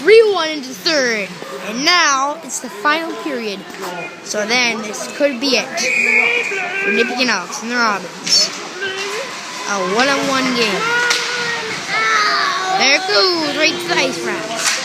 3-1 into third. And now it's the final period. So then this could be it for Nipigon Elks and the Robins. A 1-on-1 game. There it goes, right to the ice rats.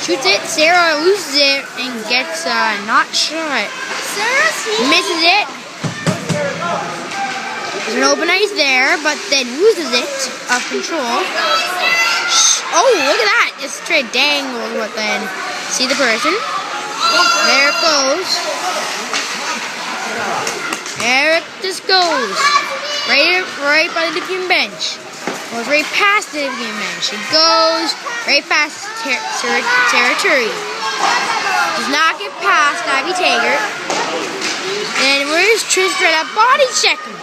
Shoots it, Sarah loses it and gets not shot. Misses it. There's an open ice there, but then loses it off control. Oh, look at that. Just straight dangled, but then see the person. There it goes. There it just goes. Right by the Nipigon bench. Goes right past the Nipigon bench. It goes right past territory. Does not get past Ivy Taggart. And where's Tristan at body checking?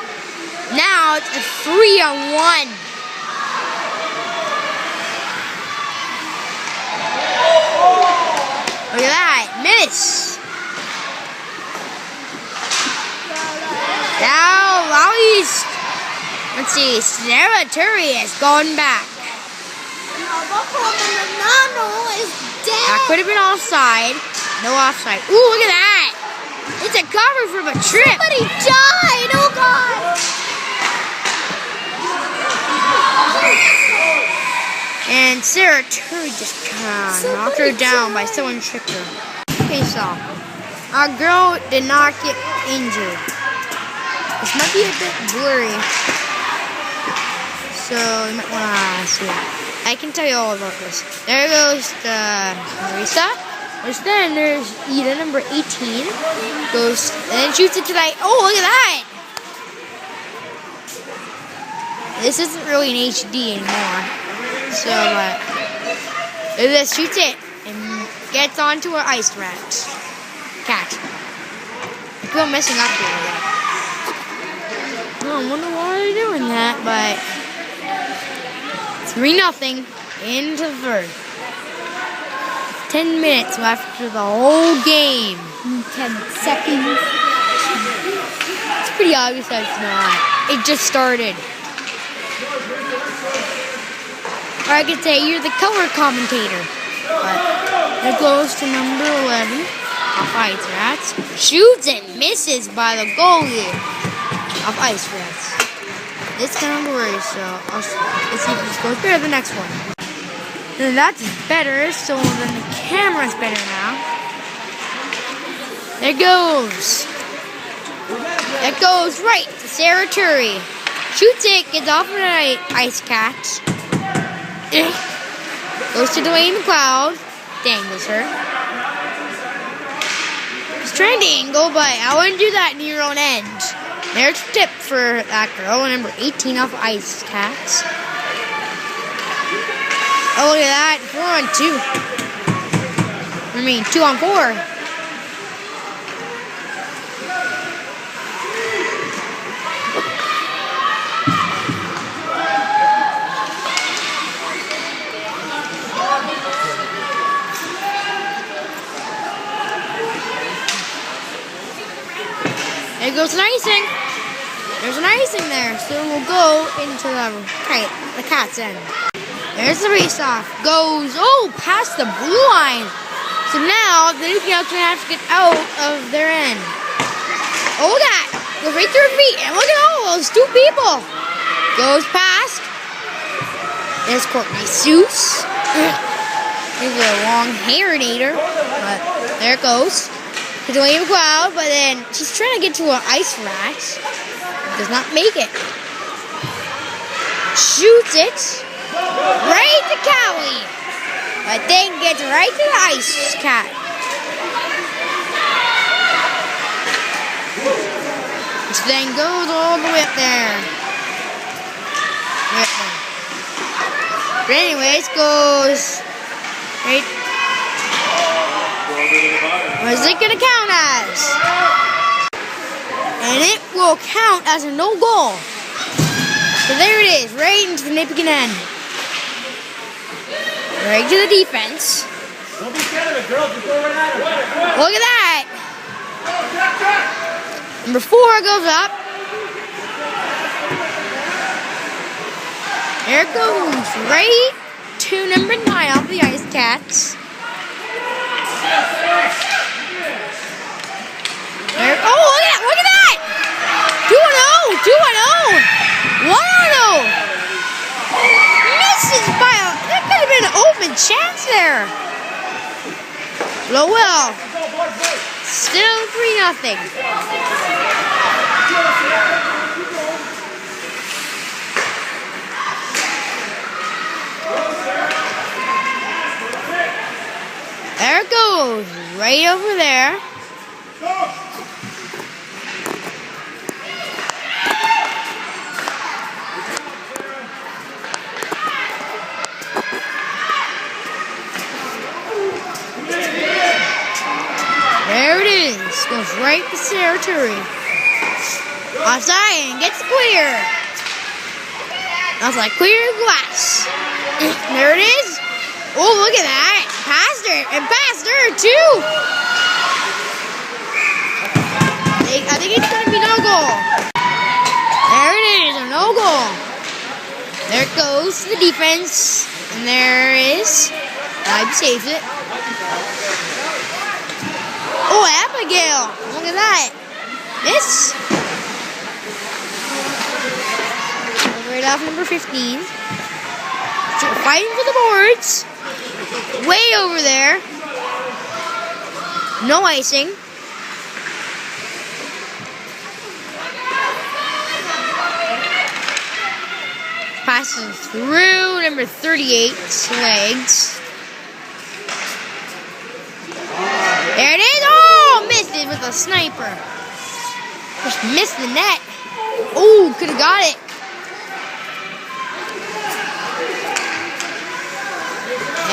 Now it's a 3-on-1. Look at that. Miss. Now East. Let's see. Sarah Turry has gone back. That could have been offside. No offside. Ooh, look at that. It's a cover from a trip. Somebody died. Oh, God. And Sarah Turry just knocked her down by someone tripped her. Okay, so our girl did not get injured. This might be a bit blurry, so you might want to see it. I can tell you all about this. There goes the Marisa. Which then there's Ida, number 18. Goes and then shoots it to that. Oh, look at that! This isn't really an HD anymore. So, look at this. Shoots it and gets onto her ice rat. Cat. I feel messing up here. I wonder why they're doing that, but 3-0 into the third. 10 minutes left for the whole game. 10 seconds. It's pretty obvious that it's not. It just started. Or I could say you're the color commentator. But it goes to number 11. Off Ice Rats. Shoots and misses by the goalie of Ice Rats. This kind of worries, so let's see if this goes better the next one. And that's better, so then the camera's better now. There it goes. It goes right to Sarah Turry. Shoots it, gets off of an ice cat. Goes to Dwayne McLeod. Dangles her. He's trying to angle, but I wouldn't do that near your own end. There's a tip for that girl, number 18 off ice cats. Oh, look at that. 4-on-2. I mean, 2-on-4. There goes an icing. There's an icing there, so we'll go into the cat's end. There's the face-off. Goes, past the blue line. So now the Nipigon Elks are going to have to get out of their end. Oh, look at that. Goes right through her feet. And look at all those two people. Goes past. There's Courtney Seuss. He's a long-hairinator. But there it goes. To Dwayne McLeod, but then she's trying to get to an ice rat. Does not make it. Shoots it. Right to Cowie. But then gets right to the ice cat. Which then goes all the way up there. But anyways, goes right. What is it going to count as? And it will count as a no goal. So there it is, right into the Nipigon end. Right to the defense. Don't be scared of it, girls. Just go right at her. Look at that. Number 4 goes up. There it goes. Right to number 9 off the Ice Cats. Oh, look at that! 2-0, 2-0, 1-0. Misses by that could have been an open chance there. Lowell. Still 3-0. There it goes, right over there. There it is. Goes right to territory. Offside and gets clear. That's like clear glass. There it is. Oh, look at that. Past her. And past her, too. I think it's going to be no goal. There it is. A no goal. There it goes to the defense. And there it is. I saves it. Oh, Abigail. Look at that. Miss. Right off number 15. So we're fighting for the boards. Way over there. No icing. Passes through number 38's legs. There it is. Oh, missed it with a sniper. Just missed the net. Oh, could have got it.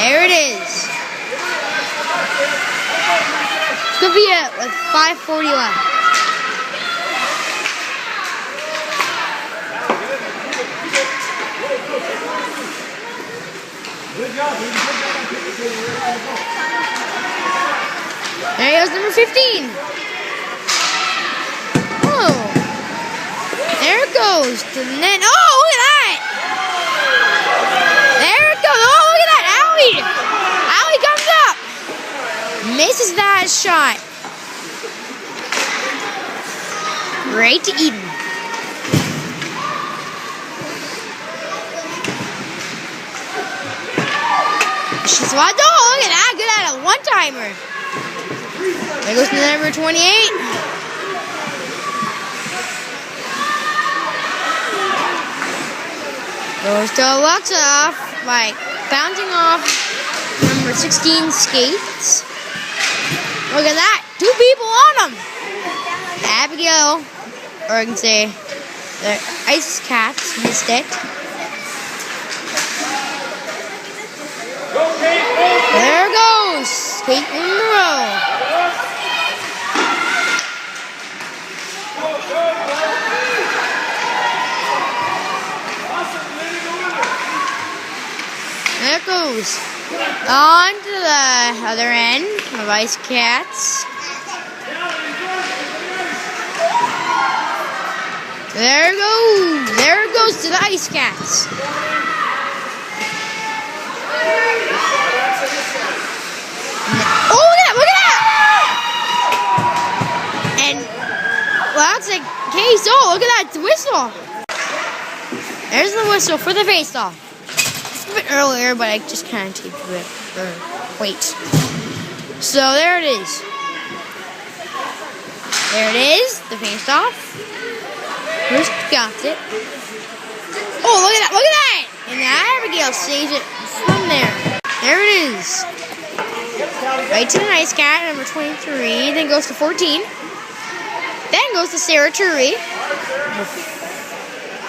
There it is. Could be it with 5:40 left. There goes number 15. Oh. There it goes to the net. Oh, look at that. There it goes. Oh, look at that. Allie. Allie comes up. Misses that shot. Right to Eden. She's what? Oh, look at that. Good at a one-timer. There goes to number 28. Goes to Alexa by bouncing off number 16 skates. Look at that. 2 people on them. Abigail, or I can say the Ice Cats missed it. There goes Caitlin Monroe. There it goes. On to the other end of Ice Cats. There it goes. There it goes to the Ice Cats. Oh, look at that! And, well, that's a case. Oh, look at that whistle. There's the whistle for the face-off. It's a bit earlier, but I just kind of taped it for wait. So, there it is. There it is, the face-off. Hearst got it. Oh, look at that, look at that! And Abigail saves it from there. There it is. Right to the Nice Cat, number 23. Then goes to 14. Then goes to Sarah Turi.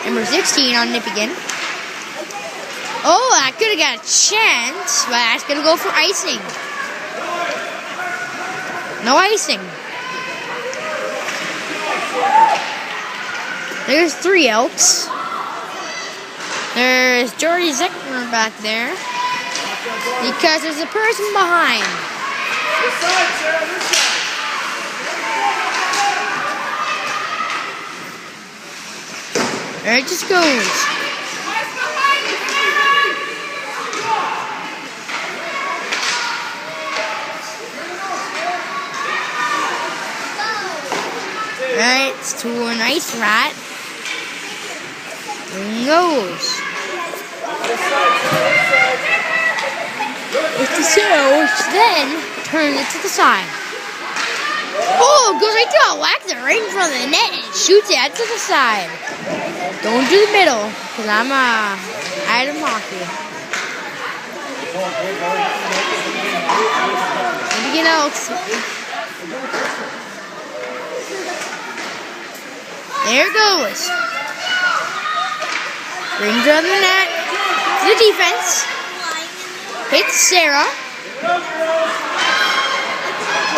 Number 16 on Nipigon. Oh, I could have got a chance, but that's going to go for icing. No icing. There's 3 Elks. There's Jordy Zickner back there. Because there's a person behind. This side, Sarah, this side. There it just goes. to an ice rat. And goes. It's the zero, which then turns it to the side. Oh, it goes right to a whacker right in front of the net and shoots it out to the side. Don't do the middle, because I'm Adam Hockey. Nipigon Elks. There it goes. Brings it on the net. To the defense. Hits Sarah.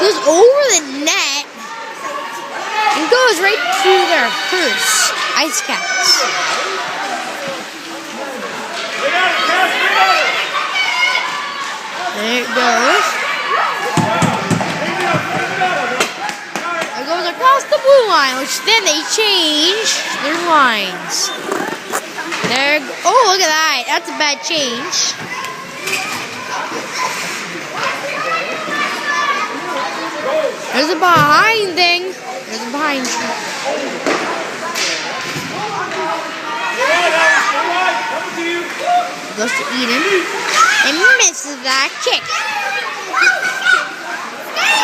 Goes over the net. And goes right to their Hearst Ice Cats. There it goes. It goes across the blue line, which then they change their lines. There. Oh, look at that. That's a bad change. There's a behind thing. There's a behind shot. Goes to Eden and misses that kick.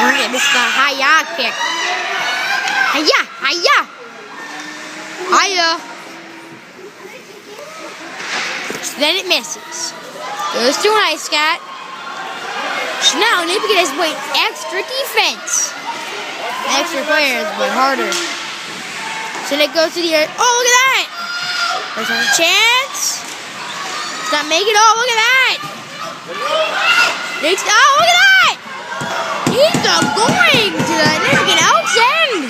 We're gonna miss the hi-ya kick. Hi-ya, hi-ya, hi-ya. So then it misses. Goes to an ice cat. So now Nipigon has played extra defense. Extra players, but harder. So then it goes to the other. Oh, look at that! There's a chance. It's not making it. Oh, look at that! Next, oh, look at that! He's going to the Nipigon Elks end.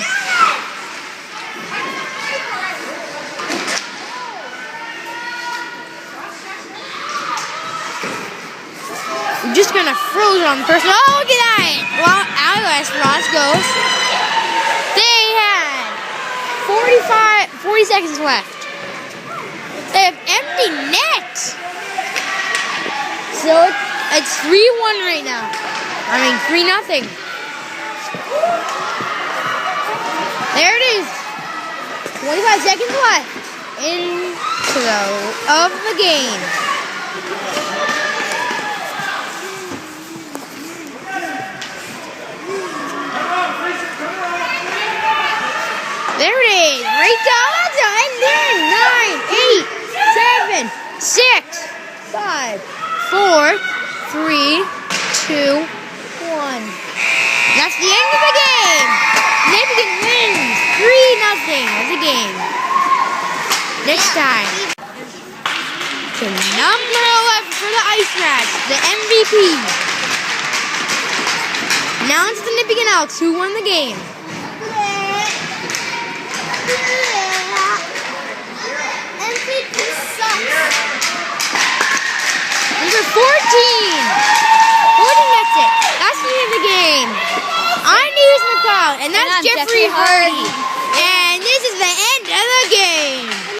We're just gonna froze it on the person. Oh, look at that! Well, our response goes. They had 40 seconds left. They have empty net. So it's 3-1 right now. I mean 3-0. There it is. 25 seconds left of the game. There it is. Right down. And then 9, 8, 7, 6, 5, 4, 3, 2, 1. That's the end of the game. Nipigon wins 3-0 of the game. Next time. To number 11 for the Ice Rats, the MVP. Now it's the Nipigon Elks who won the game. MVP sucks. Number 14. 14, that's it. That's the end of the game. I'm Nipigon, and that's Jeffrey Hardy. And this is the